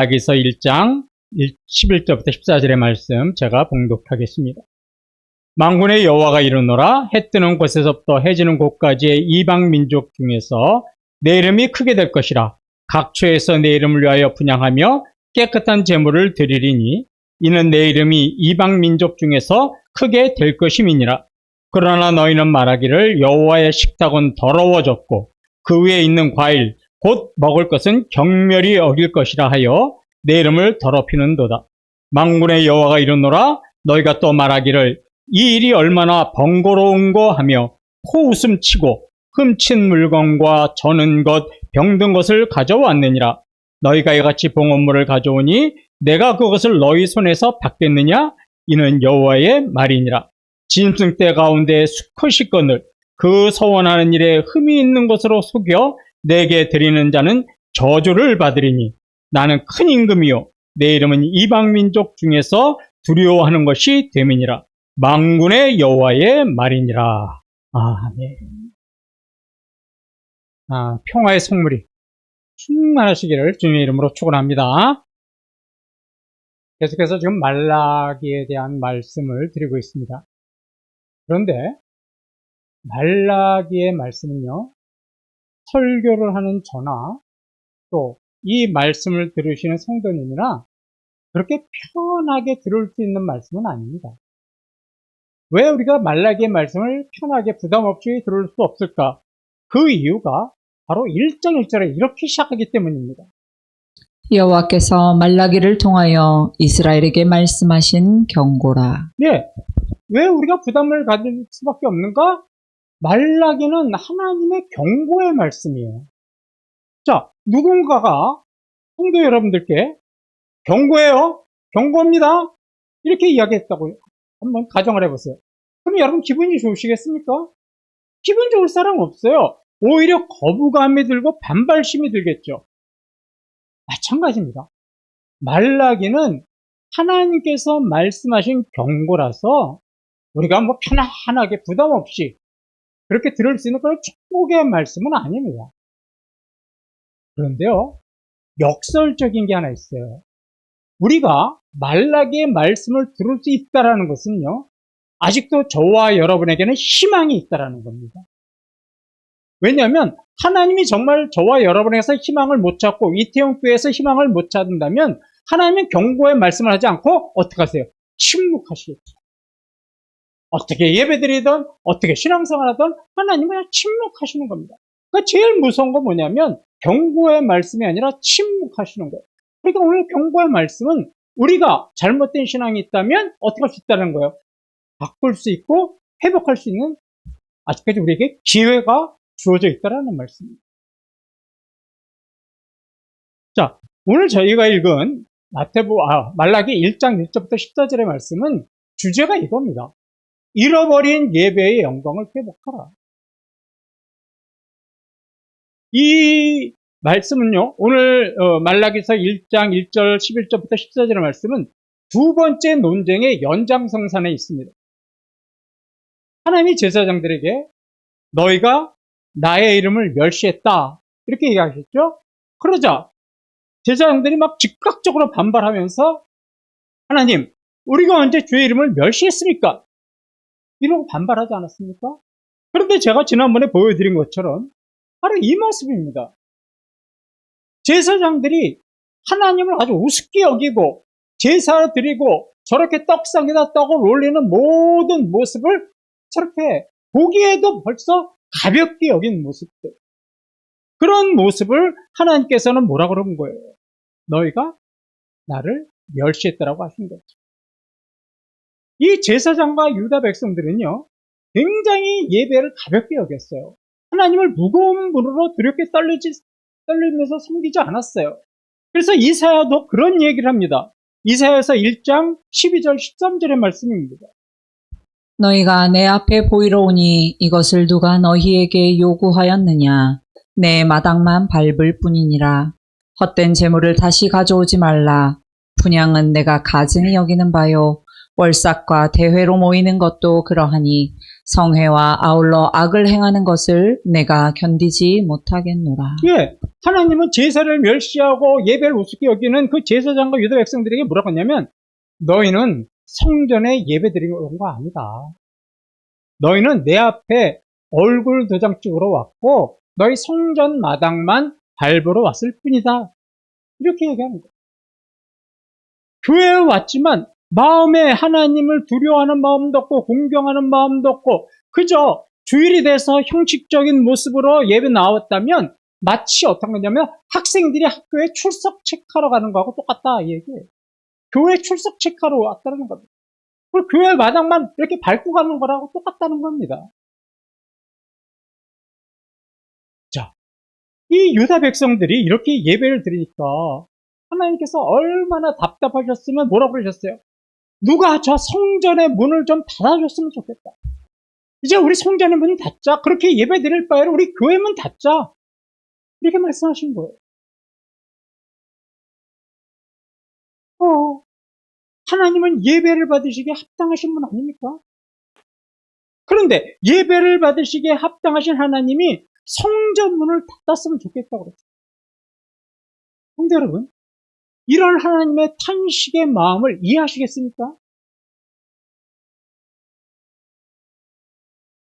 말라기서 1장 11절부터 14절의 말씀 제가 봉독하겠습니다. 만군의 여호와가 이르노라. 해 뜨는 곳에서부터 해 지는 곳까지의 이방 민족 중에서 내 이름이 크게 될 것이라. 각처에서 내 이름을 위하여 분향하며 깨끗한 제물을 드리리니 이는 내 이름이 이방 민족 중에서 크게 될 것임이니라. 그러나 너희는 말하기를 여호와의 식탁은 더러워졌고 그 위에 있는 과일 곧 먹을 것은 경멸이 어길 것이라 하여 내 이름을 더럽히는도다. 만군의 여호와가 이르노라. 너희가 또 말하기를 이 일이 얼마나 번거로운고 하며 코웃음치고 흠친 물건과 저는 것, 병든 것을 가져왔느니라. 너희가 이같이 봉헌물을 가져오니 내가 그것을 너희 손에서 받겠느냐? 이는 여호와의 말이니라. 짐승 떼 가운데 수컷이건을 그 서원하는 일에 흠이 있는 것으로 속여 내게 드리는 자는 저주를 받으리니 나는 큰 임금이요 내 이름은 이방 민족 중에서 두려워하는 것이 됨이니라. 만군의 여호와의 말이니라. 아멘. 평화의 성물이 충만하시기를 주님의 이름으로 축원합니다. 계속해서 지금 말라기에 대한 말씀을 드리고 있습니다. 그런데 말라기의 말씀은요, 설교를 하는 저나 또 이 말씀을 들으시는 성도님이나 그렇게 편하게 들을 수 있는 말씀은 아닙니다. 왜 우리가 말라기의 말씀을 편하게 부담 없이 들을 수 없을까? 그 이유가 바로 1장 1절에 이렇게 시작하기 때문입니다. 여호와께서 말라기를 통하여 이스라엘에게 말씀하신 경고라. 네, 왜 우리가 부담을 가질 수밖에 없는가? 말라기는 하나님의 경고의 말씀이에요. 자, 누군가가 성도 여러분들께 경고해요, 경고입니다, 이렇게 이야기했다고 한번 가정을 해보세요. 그럼 여러분 기분이 좋으시겠습니까? 기분 좋을 사람 없어요. 오히려 거부감이 들고 반발심이 들겠죠. 마찬가지입니다. 말라기는 하나님께서 말씀하신 경고라서 우리가 뭐 편안하게 부담 없이 그렇게 들을 수 있는 그런 축복의 말씀은 아닙니다. 그런데요, 역설적인 게 하나 있어요. 우리가 말라기의 말씀을 들을 수 있다는 것은요, 아직도 저와 여러분에게는 희망이 있다는 겁니다. 왜냐하면 하나님이 정말 저와 여러분에게서 희망을 못 찾고 이태원 교회에서 희망을 못 찾는다면 하나님은 경고의 말씀을 하지 않고 어떻게 하세요? 침묵하시겠죠. 어떻게 예배드리든 어떻게 신앙생활 하든 하나님은 그냥 침묵하시는 겁니다. 그러니까 제일 무서운 건 뭐냐면 경고의 말씀이 아니라 침묵하시는 거예요. 그러니까 오늘 경고의 말씀은 우리가 잘못된 신앙이 있다면 어떻게 할 수 있다는 거예요? 바꿀 수 있고 회복할 수 있는 아직까지 우리에게 기회가 주어져 있다는 말씀입니다. 자, 오늘 저희가 읽은 말라기 1장 1절부터 14절의 말씀은 주제가 이겁니다. 잃어버린 예배의 영광을 회복하라. 이 말씀은요, 오늘 말라기서 1장 1절 11절부터 14절의 말씀은 두 번째 논쟁의 연장성산에 있습니다. 하나님이 제사장들에게 너희가 나의 이름을 멸시했다, 이렇게 얘기하셨죠. 그러자 제사장들이 막 즉각적으로 반발하면서 하나님, 우리가 언제 주의 이름을 멸시했습니까? 이러고 반발하지 않았습니까? 그런데 제가 지난번에 보여드린 것처럼 바로 이 모습입니다. 제사장들이 하나님을 아주 우습게 여기고 제사 드리고 저렇게 떡상에다 떡을 올리는 모든 모습을 저렇게 보기에도 벌써 가볍게 여긴 모습들, 그런 모습을 하나님께서는 뭐라고 그런 거예요? 너희가 나를 멸시했다라고 하신 거죠. 이 제사장과 유다 백성들은요, 굉장히 예배를 가볍게 여겼어요. 하나님을 무거운 분으로 두렵게 떨리면서 섬기지 않았어요. 그래서 이사야도 그런 얘기를 합니다. 이사야서 1장 12절 13절의 말씀입니다. 너희가 내 앞에 보이러 오니 이것을 누가 너희에게 요구하였느냐? 내 마당만 밟을 뿐이니라. 헛된 재물을 다시 가져오지 말라. 분향은 내가 가증히 여기는 바요. 월삭과 대회로 모이는 것도 그러하니 성회와 아울러 악을 행하는 것을 내가 견디지 못하겠노라. 예, 하나님은 제사를 멸시하고 예배를 우습게 여기는 그 제사장과 유다 백성들에게 뭐라고 했냐면 너희는 성전에 예배 드리러 온 거 아니다. 너희는 내 앞에 얼굴 도장 찍으러 왔고 너희 성전 마당만 밟으러 왔을 뿐이다. 이렇게 얘기하는 거예요. 교회에 왔지만 마음에 하나님을 두려워하는 마음도 없고 공경하는 마음도 없고 그저 주일이 돼서 형식적인 모습으로 예배 나왔다면 마치 어떤 거냐면 학생들이 학교에 출석 체크하러 가는 거하고 똑같다 이 얘기예요. 교회 출석 체크하러 왔다는 겁니다. 그리고 교회 마당만 이렇게 밟고 가는 거라고 똑같다는 겁니다. 자, 이 유다 백성들이 이렇게 예배를 드리니까 하나님께서 얼마나 답답하셨으면 뭐라고 그러셨어요? 누가 저 성전의 문을 좀 닫아줬으면 좋겠다. 이제 우리 성전의 문을 닫자. 그렇게 예배 드릴 바에는 우리 교회 문 닫자. 이렇게 말씀하신 거예요. 하나님은 예배를 받으시기에 합당하신 분 아닙니까? 그런데 예배를 받으시기에 합당하신 하나님이 성전 문을 닫았으면 좋겠다고 그랬어요. 성도 여러분, 이런 하나님의 탄식의 마음을 이해하시겠습니까?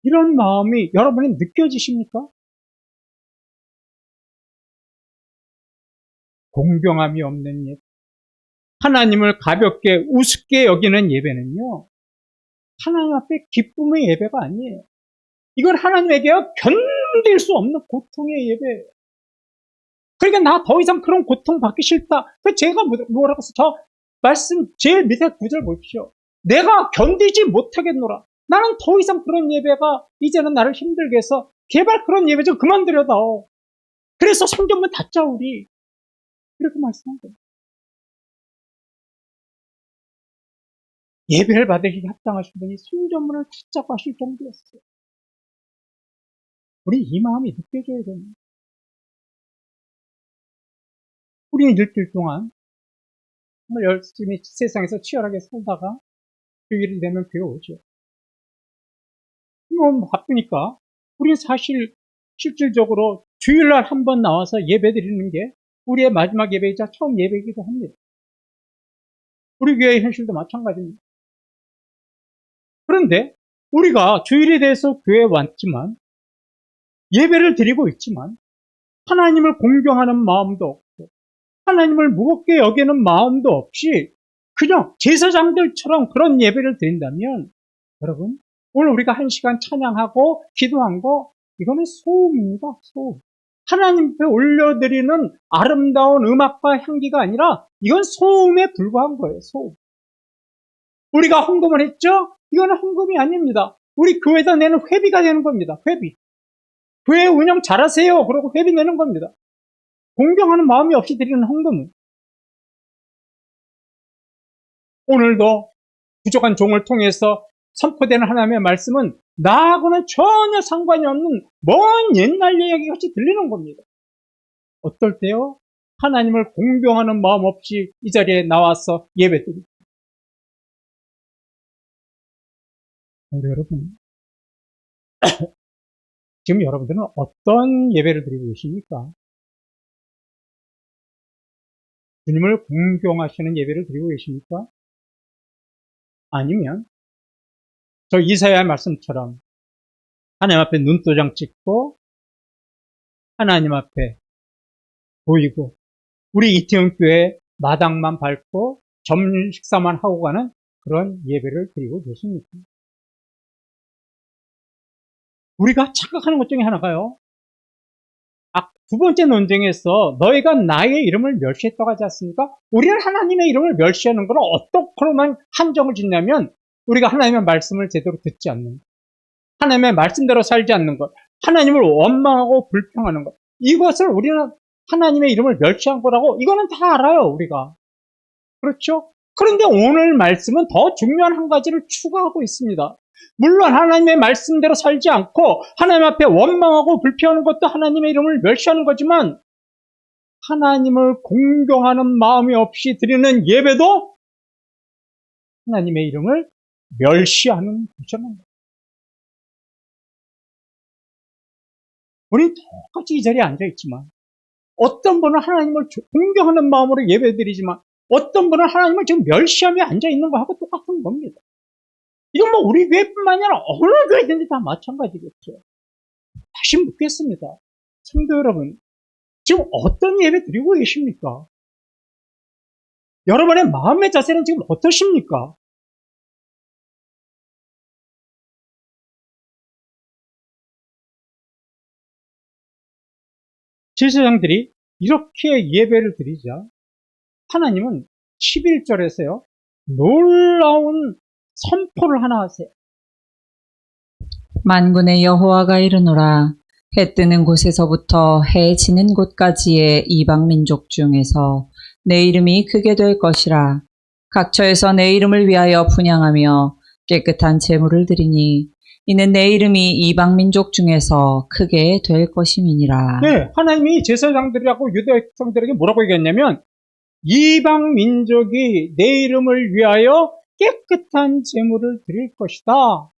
이런 마음이 여러분이 느껴지십니까? 공경함이 없는 예배, 하나님을 가볍게 우습게 여기는 예배는요, 하나님 앞에 기쁨의 예배가 아니에요. 이건 하나님에게 견딜 수 없는 고통의 예배예요. 그러니까 나 더 이상 그런 고통 받기 싫다. 제가 뭐라고 해서 저 말씀 제일 밑에 구절 보십시오. 내가 견디지 못하겠노라. 나는 더 이상 그런 예배가 이제는 나를 힘들게 해서 제발 그런 예배 좀 그만두려다오. 그래서 성전문 닫자 우리. 이렇게 말씀한 거예요. 예배를 받으시기 합당하신 분이 성전문을 닫자고 하실 정도였어요. 우리 이 마음이 느껴져야 됩니다. 우리는 일주일 동안 정말 열심히 세상에서 치열하게 살다가 주일이 되면 교회 오죠. 너무 바쁘니까 우리는 사실 실질적으로 주일날 한 번 나와서 예배 드리는 게 우리의 마지막 예배이자 처음 예배이기도 합니다. 우리 교회의 현실도 마찬가지입니다. 그런데 우리가 주일에 대해서 교회에 왔지만 예배를 드리고 있지만 하나님을 공경하는 마음도 없고 하나님을 무겁게 여기는 마음도 없이 그냥 제사장들처럼 그런 예배를 드린다면 여러분 오늘 우리가 1시간 찬양하고 기도한 거 이거는 소음입니다. 소음. 하나님 앞에 올려드리는 아름다운 음악과 향기가 아니라 이건 소음에 불과한 거예요. 소음. 우리가 헌금을 했죠? 이거는 헌금이 아닙니다. 우리 교회에다 내는 회비가 되는 겁니다. 회비. 교회 운영 잘하세요. 그러고 회비 내는 겁니다. 공경하는 마음이 없이 드리는 헌금은 오늘도 부족한 종을 통해서 선포되는 하나님의 말씀은 나하고는 전혀 상관이 없는 먼 옛날 이야기 같이 들리는 겁니다. 어떨 때요? 하나님을 공경하는 마음 없이 이 자리에 나와서 예배드립니다. 여러분, 지금 여러분들은 어떤 예배를 드리고 계십니까? 주님을 공경하시는 예배를 드리고 계십니까? 아니면 저 이사야의 말씀처럼 하나님 앞에 눈도장 찍고 하나님 앞에 보이고 우리 이태원 교회 마당만 밟고 점심 식사만 하고 가는 그런 예배를 드리고 계십니까? 우리가 착각하는 것 중에 하나가요. 두 번째 논쟁에서 너희가 나의 이름을 멸시했다고 하지 않습니까? 우리는 하나님의 이름을 멸시하는 걸 어떻게만 한정을 짓냐면 우리가 하나님의 말씀을 제대로 듣지 않는 것, 하나님의 말씀대로 살지 않는 것, 하나님을 원망하고 불평하는 것, 이것을 우리는 하나님의 이름을 멸시한 거라고 이거는 다 알아요 우리가. 그렇죠? 그런데 오늘 말씀은 더 중요한 한 가지를 추가하고 있습니다. 물론 하나님의 말씀대로 살지 않고 하나님 앞에 원망하고 불평하는 것도 하나님의 이름을 멸시하는 거지만 하나님을 공경하는 마음이 없이 드리는 예배도 하나님의 이름을 멸시하는 것이라는 거예요. 우린 똑같이 이 자리에 앉아있지만 어떤 분은 하나님을 공경하는 마음으로 예배드리지만 어떤 분은 하나님을 지금 멸시하며 앉아있는 거하고 똑같은 겁니다. 이건 뭐 우리 교회뿐만 아니라 어느 교회든지 다 마찬가지겠죠. 다시 묻겠습니다. 성도 여러분, 지금 어떤 예배 드리고 계십니까? 여러분의 마음의 자세는 지금 어떠십니까? 제사장들이 이렇게 예배를 드리자 하나님은 11절에서요 놀라운 선포를 하나 하세요. 만군의 여호와가 이르노라. 해 뜨는 곳에서부터 해 지는 곳까지의 이방 민족 중에서 내 이름이 크게 될 것이라. 각처에서 내 이름을 위하여 분향하며 깨끗한 제물을 드리니 이는 내 이름이 이방 민족 중에서 크게 될 것임이니라. 네, 하나님이 제사장들이라고 유대 백성들에게 뭐라고 얘기했냐면 이방 민족이 내 이름을 위하여 깨끗한 제물을 드릴 것이다.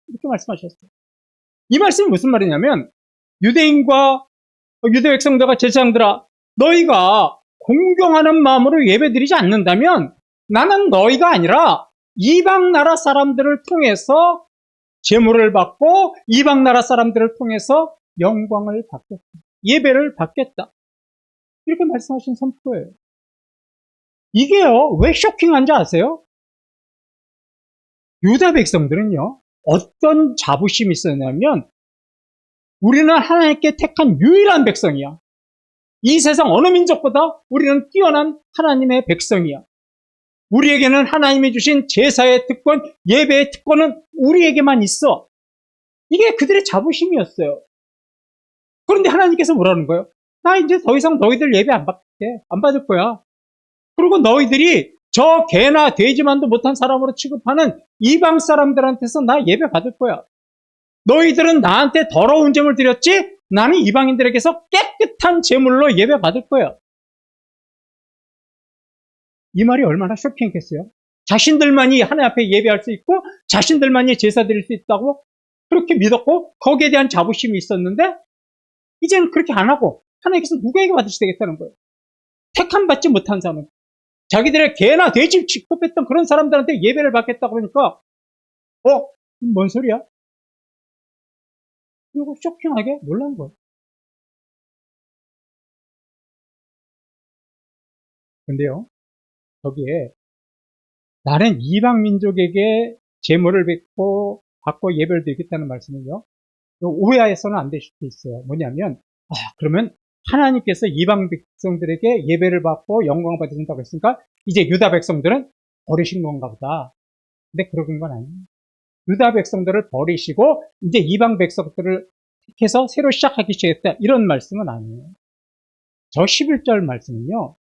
이렇게 말씀하셨어요. 이 말씀이 무슨 말이냐면 유대인과 유대 백성들과 제사장들아 너희가 공경하는 마음으로 예배드리지 않는다면 나는 너희가 아니라 이방 나라 사람들을 통해서 제물을 받고 이방 나라 사람들을 통해서 영광을 받겠다. 예배를 받겠다. 이렇게 말씀하신 선포예요. 이게요, 왜 쇼킹한지 아세요? 유다 백성들은요, 어떤 자부심이 있었냐면, 우리는 하나님께 택한 유일한 백성이야. 이 세상 어느 민족보다 우리는 뛰어난 하나님의 백성이야. 우리에게는 하나님이 주신 제사의 특권, 예배의 특권은 우리에게만 있어. 이게 그들의 자부심이었어요. 그런데 하나님께서 뭐라는 거예요? 나 이제 더 이상 너희들 예배 안 받게, 안 받을 거야. 그리고 너희들이 저 개나 돼지만도 못한 사람으로 취급하는 이방 사람들한테서 나 예배 받을 거야. 너희들은 나한테 더러운 제물 드렸지? 나는 이방인들에게서 깨끗한 제물로 예배 받을 거야. 이 말이 얼마나 쇼킹했겠어요? 자신들만이 하나님 앞에 예배할 수 있고 자신들만이 제사 드릴 수 있다고 그렇게 믿었고 거기에 대한 자부심이 있었는데 이제는 그렇게 안 하고 하나님께서 누구에게 받으시겠다는 거예요? 택함 받지 못한 사람, 자기들의 개나 돼지 취급했던 그런 사람들한테 예배를 받겠다고 그러니까 뭔 소리야? 그리고 쇼킹하게 놀란 거예요. 근데요, 거기에 나는 이방 민족에게 제물을 받고 예배를 드리겠다는 말씀은요, 오해해서는 안 될 수도 있어요. 뭐냐면, 그러면 하나님께서 이방 백성들에게 예배를 받고 영광을 받으신다고 했으니까 이제 유다 백성들은 버리신 건가 보다. 근데 그런 건 아니에요. 유다 백성들을 버리시고 이제 이방 백성들을 택해서 새로 시작하기 시작했다. 이런 말씀은 아니에요. 저 11절 말씀은요,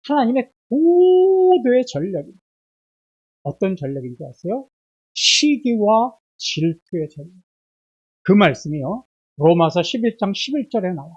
하나님의 고도의 전략입니다. 어떤 전략인지 아세요? 시기와 질투의 전략. 그 말씀이요, 로마서 11장 11절에 나와요.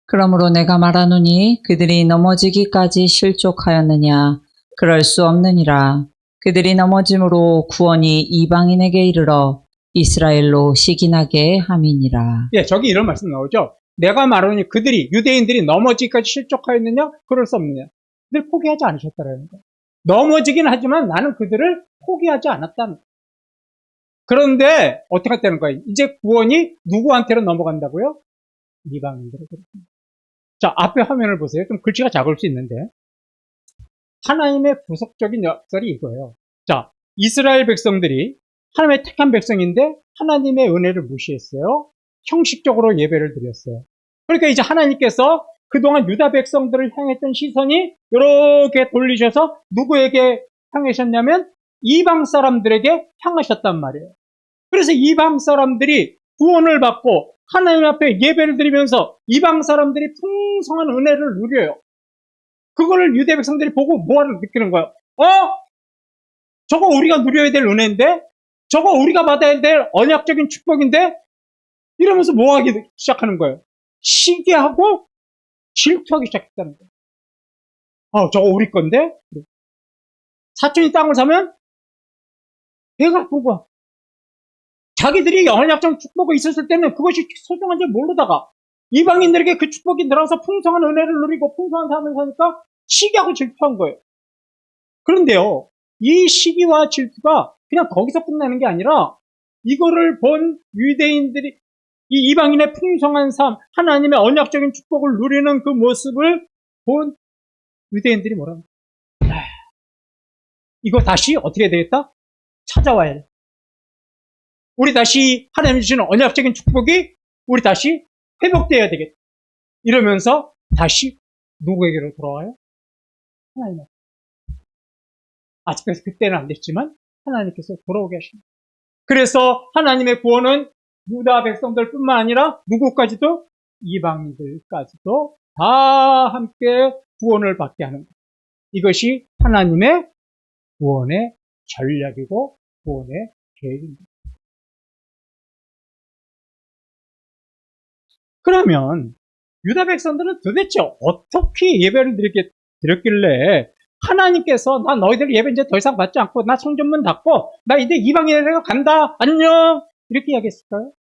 그러므로 내가 말하노니 그들이 넘어지기까지 실족하였느냐? 그럴 수 없느니라. 그들이 넘어짐으로 구원이 이방인에게 이르러 이스라엘로 시기나게 함이니라. 예, 저기 이런 말씀 나오죠. 내가 말하노니 그들이 유대인들이 넘어지기까지 실족하였느냐? 그럴 수 없느냐? 그들 포기하지 않으셨다라는 거예요. 넘어지긴 하지만 나는 그들을 포기하지 않았다는 거예요. 그런데 어떻게 했다는 거예요? 이제 구원이 누구한테로 넘어간다고요? 이방인들에게. 자, 앞에 화면을 보세요. 좀 글씨가 작을 수 있는데 하나님의 구속적인 역설이 이거예요. 자, 이스라엘 백성들이 하나님의 택한 백성인데 하나님의 은혜를 무시했어요. 형식적으로 예배를 드렸어요. 그러니까 이제 하나님께서 그동안 유다 백성들을 향했던 시선이 이렇게 돌리셔서 누구에게 향하셨냐면 이방 사람들에게 향하셨단 말이에요. 그래서 이방 사람들이 구원을 받고 하나님 앞에 예배를 드리면서 이방 사람들이 풍성한 은혜를 누려요. 그거를 유대 백성들이 보고 뭐하는 느끼는 거예요? 저거 우리가 누려야 될 은혜인데? 저거 우리가 받아야 될 언약적인 축복인데? 이러면서 뭐하기 시작하는 거예요? 시기하고 질투하기 시작했다는 거예요. 저거 우리 건데? 사촌이 땅을 사면 배가 아픈 거야. 자기들이 언약적 축복이 있었을 때는 그것이 소중한지 모르다가 이방인들에게 그 축복이 들어서 풍성한 은혜를 누리고 풍성한 삶을 사니까 시기하고 질투한 거예요. 그런데요, 이 시기와 질투가 그냥 거기서 끝나는 게 아니라 이거를 본 유대인들이 이 이방인의 풍성한 삶, 하나님의 언약적인 축복을 누리는 그 모습을 본 유대인들이 뭐라고? 이거 다시 어떻게 되겠다? 찾아와야 돼. 우리 다시 하나님 주시는 언약적인 축복이 우리 다시 회복되어야 되겠다. 이러면서 다시 누구에게로 돌아와요? 하나님. 아직까지 그때는 안 됐지만 하나님께서 돌아오게 하십니다. 그래서 하나님의 구원은 유다 백성들뿐만 아니라 누구까지도 이방인들까지도 다 함께 구원을 받게 하는 것. 이것이 하나님의 구원의 전략이고 구원의 계획입니다. 그러면 유다 백성들은 도대체 어떻게 예배를 드렸길래 하나님께서 나 너희들 예배 이제 더 이상 받지 않고 나 성전문 닫고 나 이제 이방인에게 간다 안녕 이렇게 이야기했을까요?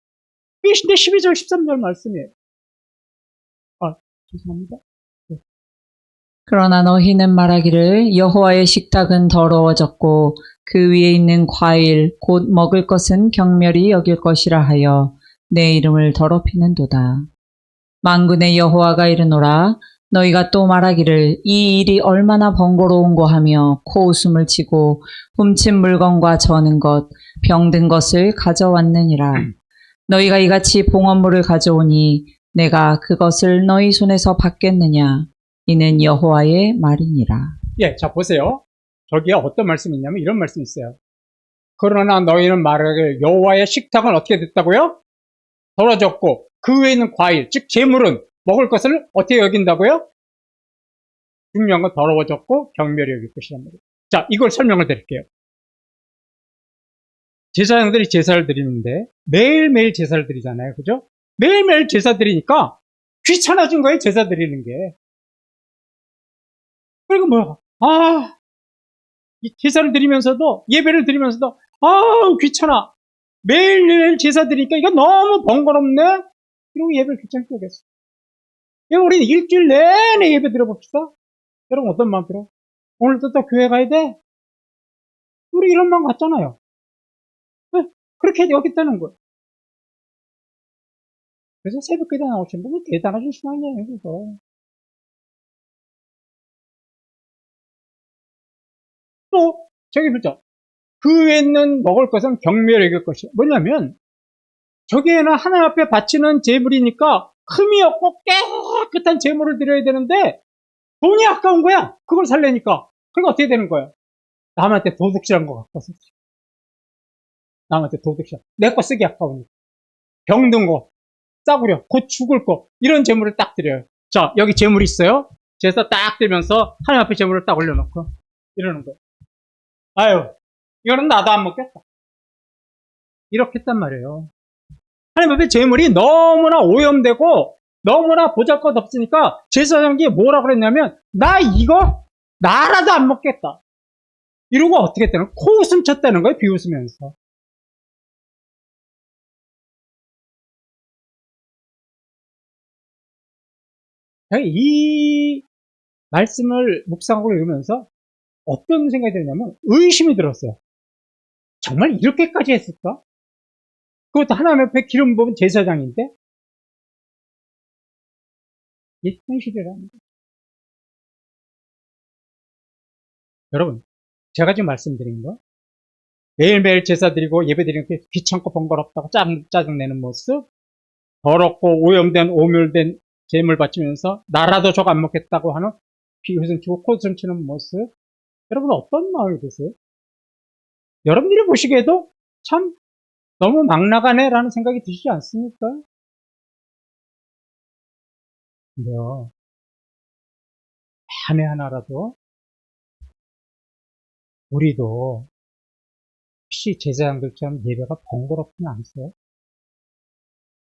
이게 12절 13절 말씀이에요. 죄송합니다. 네. 그러나 너희는 말하기를 여호와의 식탁은 더러워졌고 그 위에 있는 과일 곧 먹을 것은 경멸히 여길 것이라 하여 내 이름을 더럽히는도다. 만군의 여호와가 이르노라 너희가 또 말하기를 이 일이 얼마나 번거로운고 하며 코웃음을 치고 훔친 물건과 저는 것, 병든 것을 가져왔느니라. 너희가 이같이 봉헌물을 가져오니 내가 그것을 너희 손에서 받겠느냐. 이는 여호와의 말이니라. 예, 자 보세요. 저기에 어떤 말씀이 있냐면 이런 말씀이 있어요. 그러나 너희는 말하기를 여호와의 식탁은 어떻게 됐다고요? 더러졌고 그 위에 있는 과일, 즉 재물은 먹을 것을 어떻게 여긴다고요? 중요한 건 더러워졌고 경멸이 여길 것이란 말이에요. 자, 이걸 설명을 드릴게요. 제사장들이 제사를 드리는데 매일매일 제사를 드리잖아요. 그죠? 매일매일 제사 드리니까 귀찮아진 거예요. 제사 드리는 게. 그리고 이 제사를 드리면서도 예배를 드리면서도 귀찮아. 매일매일 제사 드리니까 이거 너무 번거롭네. 그리고 예배를 귀찮게 하겠어. 우리는 일주일 내내 예배 드려봅시다. 여러분 어떤 마음 들어? 오늘도 또 교회 가야 돼? 우리 이런 마음 같잖아요. 그렇게 여겼다는 거예요. 그래서 새벽기도 나오신 분은 대단하신 신앙이에요. 그래서 또 저기 보자. 그 외에는 먹을 것은 경멸히 여길 것이야. 뭐냐면 저기에는 하나님 앞에 바치는 제물이니까 흠이 없고 깨끗한 제물을 드려야 되는데 돈이 아까운 거야. 그걸 살려니까. 그러니까 어떻게 되는 거야? 남한테 도둑질한 것 같아서. 남한테 도둑질. 내 거 쓰기 아까우니까. 병든 거, 싸구려, 곧 죽을 거 이런 제물을 딱 드려요. 자, 여기 제물이 있어요. 제사 딱 들면서 하나님 앞에 제물을 딱 올려놓고 이러는 거예요. 아유, 이거는 나도 안 먹겠다. 이렇게 했단 말이에요. 하나님 앞에 제물이 너무나 오염되고 너무나 보잘것없으니까 제사장이 뭐라 그랬냐면 나 이거 나라도 안 먹겠다. 이러고 어떻게 했다는 코웃음 쳤다는 거예요. 비웃으면서. 이 말씀을 묵상하고 읽으면서 어떤 생각이 들냐면 의심이 들었어요. 정말 이렇게까지 했을까? 그것도 하나님 앞에 기름 부은 제사장인데 이게 현실이라는 거예요. 여러분, 제가 지금 말씀드린 거 매일매일 제사 드리고 예배 드리는 게 귀찮고 번거롭다고 짜증내는 모습, 더럽고 오염된 오멸된 제물 바치면서 나라도 저거 안 먹겠다고 하는 비웃음 치고 코웃음 치는 모습, 여러분 어떤 마음이 드세요? 여러분들이 보시기에도 참 너무 막 나가네 라는 생각이 드시지 않습니까? 근데요, 만에 하나라도 우리도 혹시 제사장들처럼 예배가 번거롭지는 않으세요?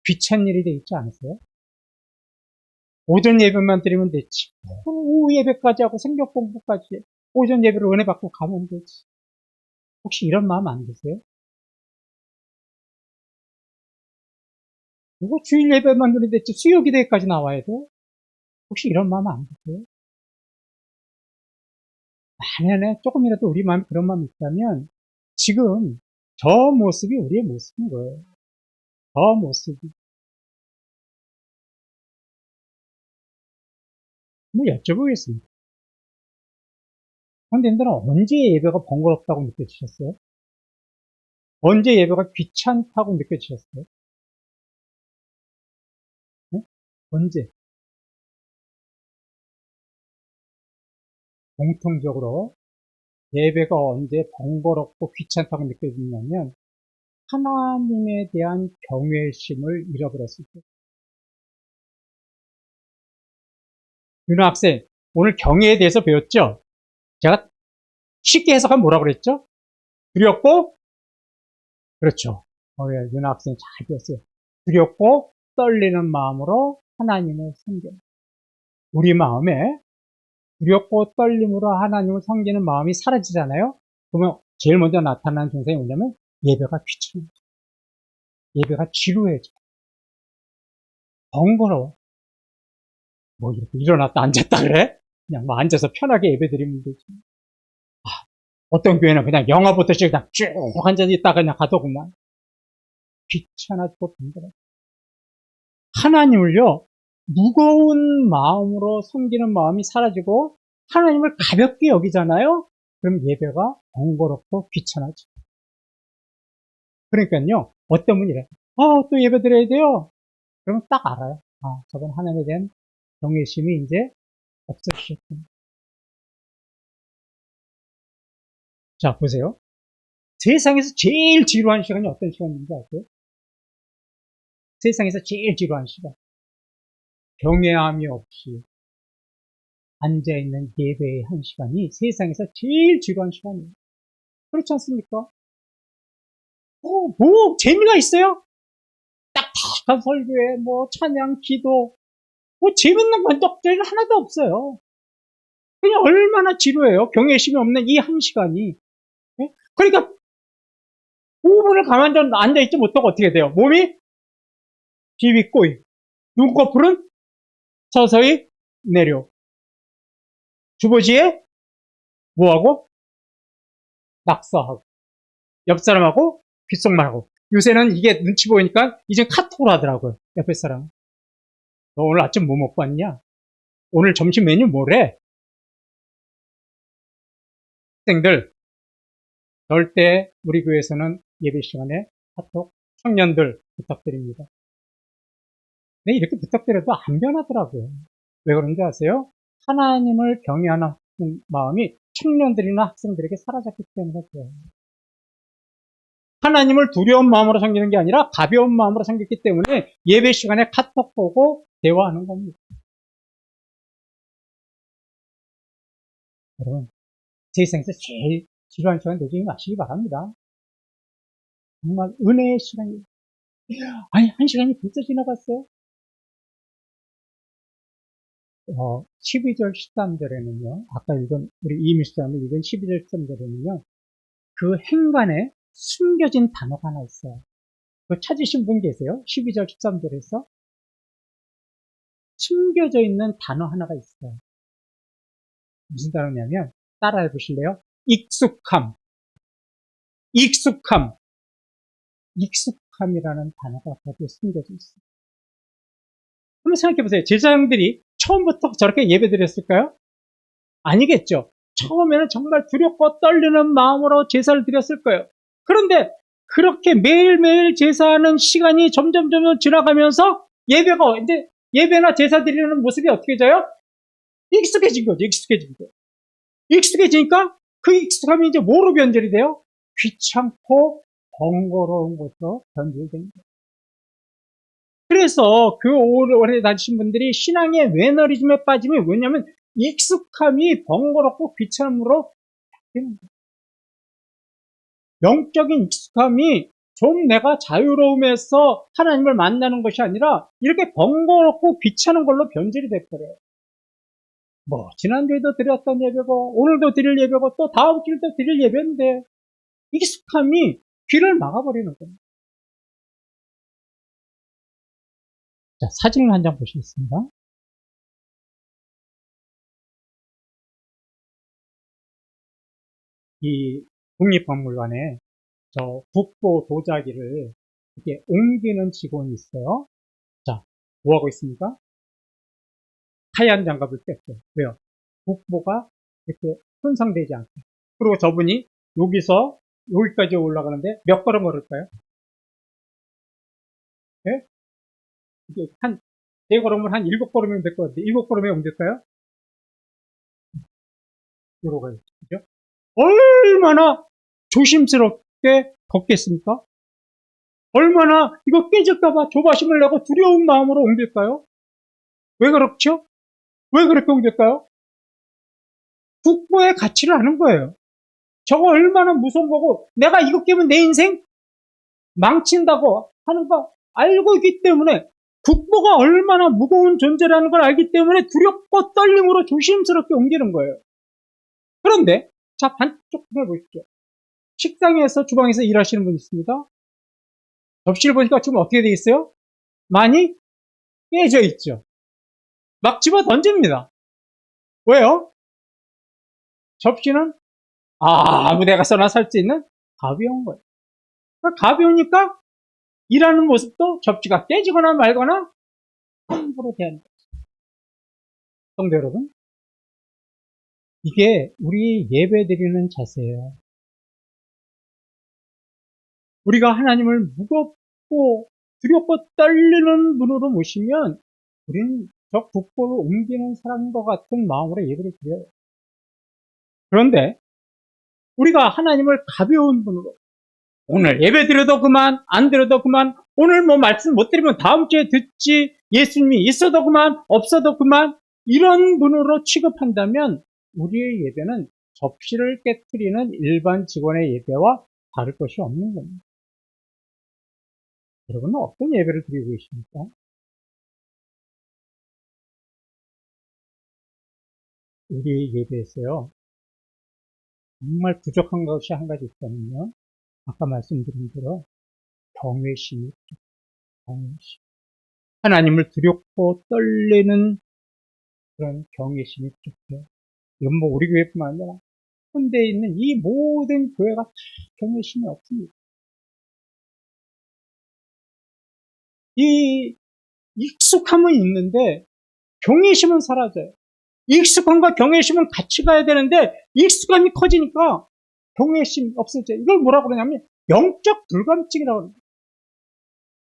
귀찮은 일이 돼 있지 않으세요? 오전 예배만 드리면 되지. 오후 예배까지 하고 생격 공부까지 오전 예배로 은혜 받고 가면 되지. 혹시 이런 마음 안 드세요? 이거 주일 예배만 드리는데 수요 기도회까지 나와야 돼? 혹시 이런 마음 안 드세요? 만약에 조금이라도 우리 마음에 그런 마음이 있다면 지금 저 모습이 우리의 모습인 거예요. 저 모습이. 뭐 여쭤보겠습니다. 선생님들은 언제 예배가 번거롭다고 느껴지셨어요? 언제 예배가 귀찮다고 느껴지셨어요? 네? 언제? 공통적으로 예배가 언제 번거롭고 귀찮다고 느껴지냐면 하나님에 대한 경외심을 잃어버렸을 때. 윤호 학생, 오늘 경외에 대해서 배웠죠? 제가 쉽게 해석하면 뭐라고 그랬죠? 두렵고, 그렇죠. 예, 윤호 학생 잘 배웠어요. 두렵고 떨리는 마음으로 하나님을 섬겨. 우리 마음에 두렵고 떨림으로 하나님을 섬기는 마음이 사라지잖아요? 그러면 제일 먼저 나타나는 증상이 뭐냐면 예배가 귀찮아져. 예배가 지루해져. 번거로워. 뭐 이렇게 일어났다 앉았다 그래? 그냥 뭐 앉아서 편하게 예배 드리면 되지. 어떤 교회는 그냥 영화부터 시작 그냥 쭉 앉아서 있다가 그냥 가더구만. 귀찮아지고 번거로워. 하나님을요, 무거운 마음으로 섬기는 마음이 사라지고 하나님을 가볍게 여기잖아요? 그럼 예배가 번거롭고 귀찮아져. 그러니까요, 어떤 분이 이래. 또 예배 드려야 돼요? 그러면 딱 알아요. 저건 하나님에 대한 경외심이 이제 없어지셨구나. 자, 보세요. 세상에서 제일 지루한 시간이 어떤 시간인지 아세요? 세상에서 제일 지루한 시간. 경외함이 없이 앉아있는 예배의 한 시간이 세상에서 제일 지루한 시간이에요. 그렇지 않습니까? 뭐, 재미가 있어요? 딱딱한 설교에, 뭐, 찬양, 기도, 뭐, 재밌는 건덕들은 하나도 없어요. 그냥 얼마나 지루해요. 경외심이 없는 이 한 시간이. 예? 그러니까, 5분을 가만히 앉아있지 못하고 어떻게 돼요? 몸이 비비꼬이, 눈꺼풀은 서서히 내려. 주보지에 뭐하고? 낙서하고. 옆 사람하고 귓속말하고. 요새는 이게 눈치 보이니까 이제 카톡을 하더라고요. 옆에 사람. 너 오늘 아침 뭐 먹고 왔냐? 오늘 점심 메뉴 뭐래? 학생들, 절대 우리 교회에서는 예배 시간에 카톡 청년들 부탁드립니다. 네, 이렇게 부탁드려도 안 변하더라고요. 왜 그런지 아세요? 하나님을 경외하는 마음이 청년들이나 학생들에게 사라졌기 때문에 그래요. 하나님을 두려운 마음으로 섬기는 게 아니라 가벼운 마음으로 섬겼기 때문에 예배 시간에 카톡 보고 대화하는 겁니다. 여러분, 세상에서 제일 지루한 시간 되지 마시기 바랍니다. 정말 은혜의 시간이에요. 아니, 한 시간이 벌써 지나갔어요? 12절 13절에는요, 아까 읽은, 우리 이미수장이 읽은 12절 13절에는요, 그 행간에 숨겨진 단어가 하나 있어요. 그거 찾으신 분 계세요? 12절 13절에서 숨겨져 있는 단어 하나가 있어요. 무슨 단어냐면, 따라해 보실래요? 익숙함. 익숙함. 익숙함이라는 단어가 거기에 숨겨져 있어요. 한번 생각해 보세요. 제사장들이 처음부터 저렇게 예배 드렸을까요? 아니겠죠. 처음에는 정말 두렵고 떨리는 마음으로 제사를 드렸을 거예요. 그런데 그렇게 매일매일 제사하는 시간이 점점 지나가면서 예배가 이제 예배나 제사 드리는 모습이 어떻게 져요? 익숙해진 거죠. 익숙해진 거예요. 익숙해지니까 그 익숙함이 이제 뭐로 변절이 돼요? 귀찮고 번거로운 것으로 변질이 됩니다. 그래서 그 오래 다니신 분들이 신앙의 매너리즘에 빠지면 왜냐하면 익숙함이 번거롭고 귀찮음으로 바뀌는 거예요. 영적인 익숙함이 좀 내가 자유로움에서 하나님을 만나는 것이 아니라 이렇게 번거롭고 귀찮은 걸로 변질이 돼버려요. 뭐 지난주에도 드렸던 예배고 오늘도 드릴 예배고 또 다음 주에도 드릴 예배인데 익숙함이 귀를 막아버리는 겁니다. 자, 사진을 한 장 보시겠습니다. 이 국립박물관에 저 국보 도자기를 이렇게 옮기는 직원이 있어요. 자, 뭐 하고 있습니까? 하얀 장갑을 뺐어요. 왜요? 국보가 이렇게 손상되지 않게. 그리고 저분이 여기서 여기까지 올라가는데 몇 걸음 걸을까요? 네? 이게 네 걸음을 한 7걸음이면 될 것 같은데 7걸음에 옮길까요? 요로 가요. 그죠? 얼마나 조심스럽게 걷겠습니까? 얼마나 이거 깨질까봐 조바심을 내고 두려운 마음으로 옮길까요? 왜 그렇죠? 왜 그렇게 옮길까요? 국보의 가치를 아는 거예요. 저거 얼마나 무서운 거고 내가 이거 깨면 내 인생 망친다고 하는 거 알고 있기 때문에 국보가 얼마나 무거운 존재라는 걸 알기 때문에 두렵고 떨림으로 조심스럽게 옮기는 거예요. 그런데 자 반쪽 해보십시오. 식당에서 주방에서 일하시는 분 있습니다. 접시를 보니까 지금 어떻게 되어 있어요? 많이 깨져 있죠. 막 집어 던집니다. 왜요? 접시는 아무 데가 써나 살 수 있는 가벼운 거예요. 가벼우니까 일하는 모습도 접시가 깨지거나 말거나 함부로 대하는 거예요. 성도 여러분, 이게 우리 예배드리는 자세예요. 우리가 하나님을 무겁고 두렵고 떨리는 눈으로 모시면 우리는 저 국보를 옮기는 사람과 같은 마음으로 예배를 드려요. 그런데 우리가 하나님을 가벼운 분으로 오늘 예배 드려도 그만, 안 드려도 그만, 오늘 뭐 말씀 못 드리면 다음 주에 듣지, 예수님이 있어도 그만, 없어도 그만, 이런 분으로 취급한다면 우리의 예배는 접시를 깨트리는 일반 직원의 예배와 다를 것이 없는 겁니다. 여러분은 어떤 예배를 드리고 계십니까? 우리 예배에서요, 정말 부족한 것이 한 가지 있다면요, 아까 말씀드린 대로 경외심이 부족해요. 경외심. 하나님을 두렵고 떨리는 그런 경외심이 부족해요. 이건 뭐 우리 교회뿐만 아니라 현대에 있는 이 모든 교회가 다 경외심이 없습니다. 이 익숙함은 있는데 경외심은 사라져요. 익숙함과 경외심은 같이 가야 되는데 익숙함이 커지니까 경외심이 없어져요. 이걸 뭐라고 그러냐면 영적 불감증이라고 합니다.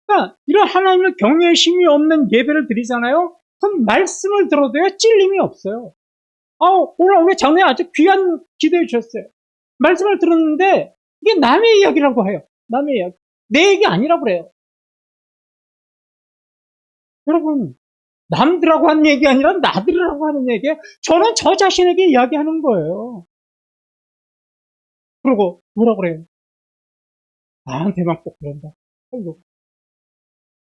그러니까 이런 하나님을 경외심이 없는 예배를 드리잖아요. 그럼 말씀을 들어도요 찔림이 없어요. 오늘 우리 장로님 아주 귀한 기도해 주셨어요. 말씀을 들었는데 이게 남의 이야기라고 해요. 남의 이야기. 내 얘기 아니라고 그래요. 여러분, 남들하고 하는 얘기 아니라 나들하고 하는 얘기예요. 저는 저 자신에게 이야기하는 거예요. 그리고 뭐라 그래요? 나한테만 꼭 그런다. 아이고,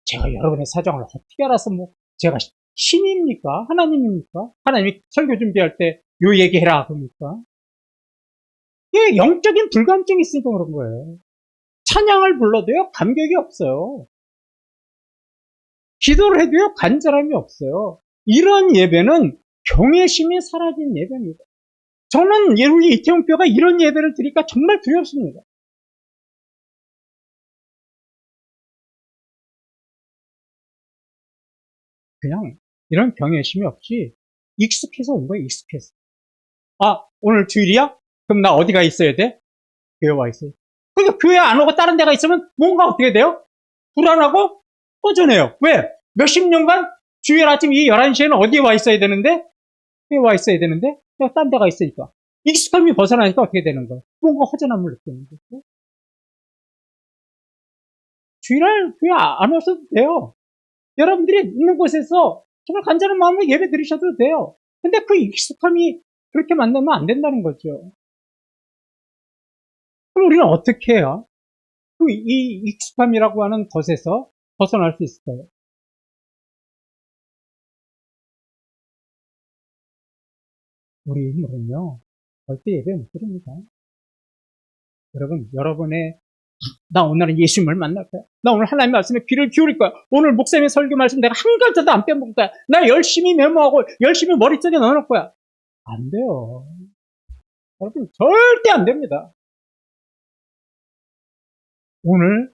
제가 여러분의 사정을 어떻게 알아서 제가 신입니까? 하나님입니까? 하나님이 설교 준비할 때 요 얘기해라 그럽니까? 이게 영적인 불감증이 있으니까 그런 거예요. 찬양을 불러도요 감격이 없어요. 기도를 해도요 간절함이 없어요. 이런 예배는 경외심이 사라진 예배입니다. 저는 우리 이태원교가 이런 예배를 드리니까 정말 두렵습니다. 그냥 이런 경외심이 없이 익숙해서 온 거예요. 익숙해서. 오늘 주일이야? 그럼 나 어디가 있어야 돼? 교회 와 있어요. 그러니까 교회 안 오고 다른 데가 있으면 뭔가 어떻게 돼요? 불안하고 허전해요. 왜? 몇십 년간 주일 아침 이 11시에는 어디에 와 있어야 되는데? 교회 와 있어야 되는데? 내가 딴 데가 있으니까. 익숙함이 벗어나니까 어떻게 되는 거예요? 뭔가 허전함을 느끼는 거죠. 주일날 교회 안 오셔도 돼요. 여러분들이 있는 곳에서 정말 간절한 마음으로 예배 드리셔도 돼요. 근데 그 익숙함이 그렇게 만나면 안 된다는 거죠. 그럼 우리는 어떻게 해야 이 익숙함이라고 하는 것에서 벗어날 수 있을까요? 우리 힘으로는요, 절대 예배 못 드립니다. 여러분, 여러분의 나 오늘은 예수님을 만날 거야. 나 오늘 하나님의 말씀에 귀를 기울일 거야. 오늘 목사님의 설교 말씀 내가 한 글자도 안 빼먹을 거야. 나 열심히 메모하고 열심히 머릿속에 넣어놓을 거야. 안 돼요. 여러분, 절대 안 됩니다. 오늘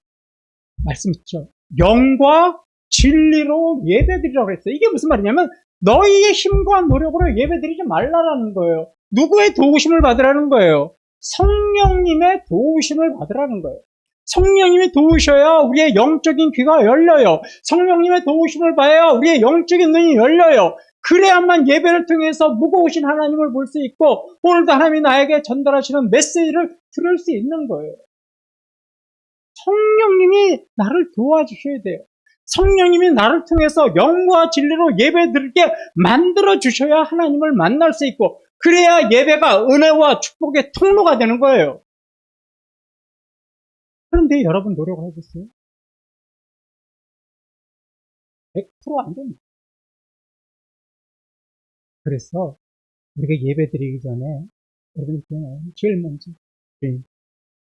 말씀 있죠. 영과 진리로 예배드리라고 했어요. 이게 무슨 말이냐면 너희의 힘과 노력으로 예배드리지 말라라는 거예요. 누구의 도우심을 받으라는 거예요? 성령님의 도우심을 받으라는 거예요. 성령님이 도우셔야 우리의 영적인 귀가 열려요. 성령님의 도우심을 봐야 우리의 영적인 눈이 열려요. 그래야만 예배를 통해서 무거우신 하나님을 볼 수 있고 오늘도 하나님이 나에게 전달하시는 메시지를 들을 수 있는 거예요. 성령님이 나를 도와주셔야 돼요. 성령님이 나를 통해서 영과 진리로 예배드리게 만들어 주셔야 하나님을 만날 수 있고 그래야 예배가 은혜와 축복의 통로가 되는 거예요. 그런데 여러분 노력을 해보세요. 100% 안 됩니다. 그래서 우리가 예배드리기 전에 여러분 제일 먼저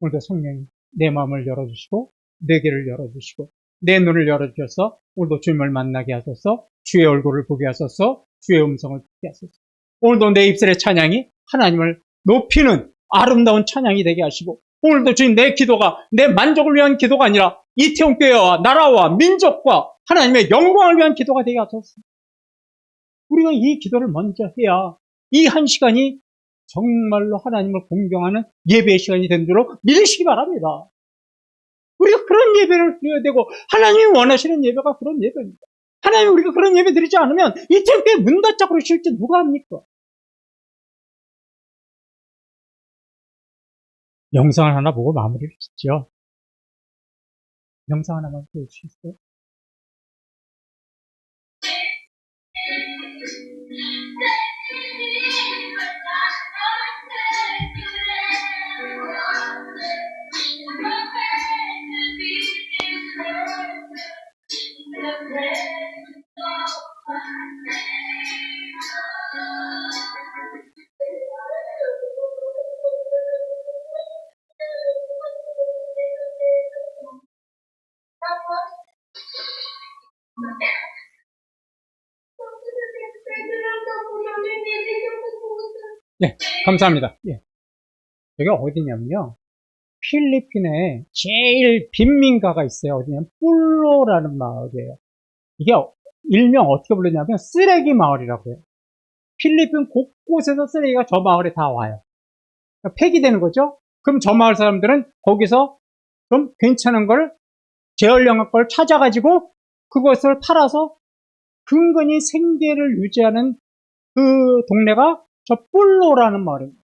오늘도 성령님 내 마음을 열어주시고 내 귀를 열어주시고 내 눈을 열어주셔서 오늘도 주님을 만나게 하소서 주의 얼굴을 보게 하소서 주의 음성을 듣게 하소서 오늘도 내 입술의 찬양이 하나님을 높이는 아름다운 찬양이 되게 하시고 오늘도 주님 내 기도가 내 만족을 위한 기도가 아니라 이태원교회와 나라와 민족과 하나님의 영광을 위한 기도가 되게 하소서. 우리가 이 기도를 먼저 해야 이 한 시간이 정말로 하나님을 공경하는 예배의 시간이 된 줄로 믿으시기 바랍니다. 우리가 그런 예배를 드려야 되고 하나님이 원하시는 예배가 그런 예배입니다. 하나님 우리가 그런 예배 드리지 않으면 이 temp에 문 닫자고 그러실지 누가 합니까? 영상을 하나 보고 마무리를 짓죠. 영상 하나만 보여주시겠어요? 네, 감사합니다. 예. 여기가 어디냐면요. 필리핀에 제일 빈민가가 있어요. 어디냐면 뿔로라는 마을이에요. 이게 일명 어떻게 불리냐면 쓰레기 마을이라고 해요. 필리핀 곳곳에서 쓰레기가 저 마을에 다 와요. 그러니까 폐기되는 거죠. 그럼 저 마을 사람들은 거기서 좀 괜찮은 걸 재활용할 걸 찾아가지고 그것을 팔아서 근근히 생계를 유지하는 그 동네가 저 뿔로라는 마을입니다.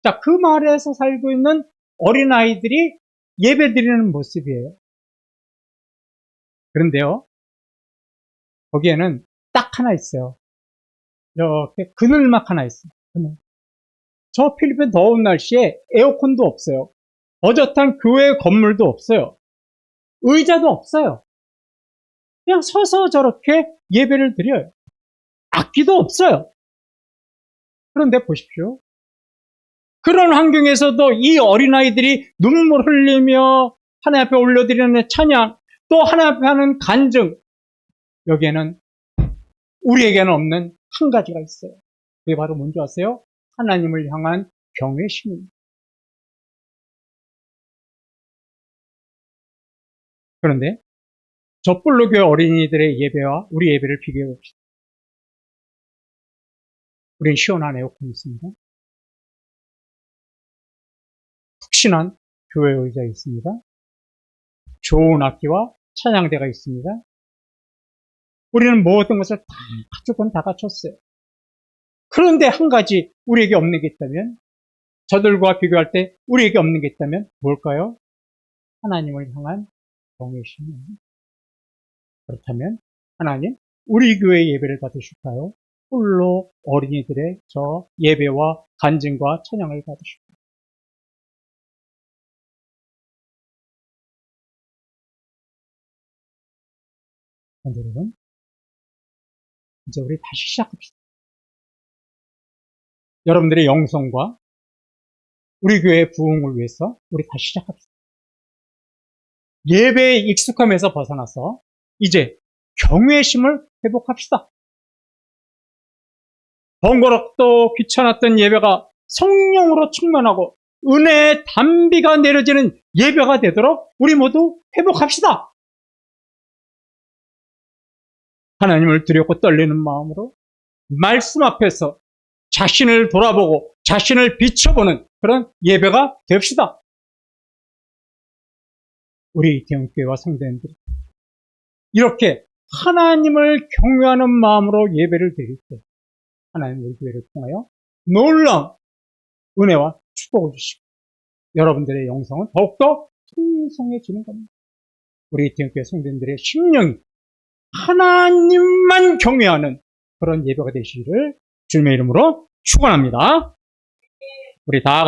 자, 그 마을에서 살고 있는 어린아이들이 예배 드리는 모습이에요. 그런데요, 거기에는 딱 하나 있어요. 이렇게 그늘막 하나 있어요. 그늘. 저 필리핀 더운 날씨에 에어컨도 없어요. 어젓한 교회 건물도 없어요. 의자도 없어요. 그냥 서서 저렇게 예배를 드려요. 악기도 없어요. 그런데 보십시오. 그런 환경에서도 이 어린아이들이 눈물 흘리며 하나님 앞에 올려드리는 찬양, 또 하나님 앞에 하는 간증, 여기에는 우리에게는 없는 한 가지가 있어요. 그게 바로 뭔지 아세요? 하나님을 향한 경외심입니다. 그런데 저 뿔로교회 어린이들의 예배와 우리 예배를 비교해 봅시다. 우리는 시원한 에어컨이 있습니다. 푹신한 교회 의자 있습니다. 좋은 악기와 찬양대가 있습니다. 우리는 모든 것을 다 조금 다 갖췄어요. 그런데 한 가지 우리에게 없는 게 있다면, 저들과 비교할 때 우리에게 없는 게 있다면 뭘까요? 하나님을 향한 경외심입니다. 그렇다면 하나님, 우리 교회 예배를 받으실까요? 홀로 어린이들의 저 예배와 간증과 찬양을 받으실까요? 여러분, 이제 우리 다시 시작합시다. 여러분들의 영성과 우리 교회의 부흥을 위해서 우리 다시 시작합시다. 예배의 익숙함에서 벗어나서 이제 경외의 심을 회복합시다. 번거롭고 귀찮았던 예배가 성령으로 충만하고 은혜의 단비가 내려지는 예배가 되도록 우리 모두 회복합시다. 하나님을 두렵고 떨리는 마음으로 말씀 앞에서 자신을 돌아보고 자신을 비춰보는 그런 예배가 됩시다. 우리 대형교회와 성도님들이 이렇게 하나님을 경외하는 마음으로 예배를 드릴 때 하나님 우리 교회를 통하여 놀라운 은혜와 축복을 주시고 여러분들의 영성은 더욱더 풍성해지는 겁니다. 우리 대형교회 성도님들의 심령이 하나님만 경외하는 그런 예배가 되시기를 주님의 이름으로 축원합니다. 우리 다 같이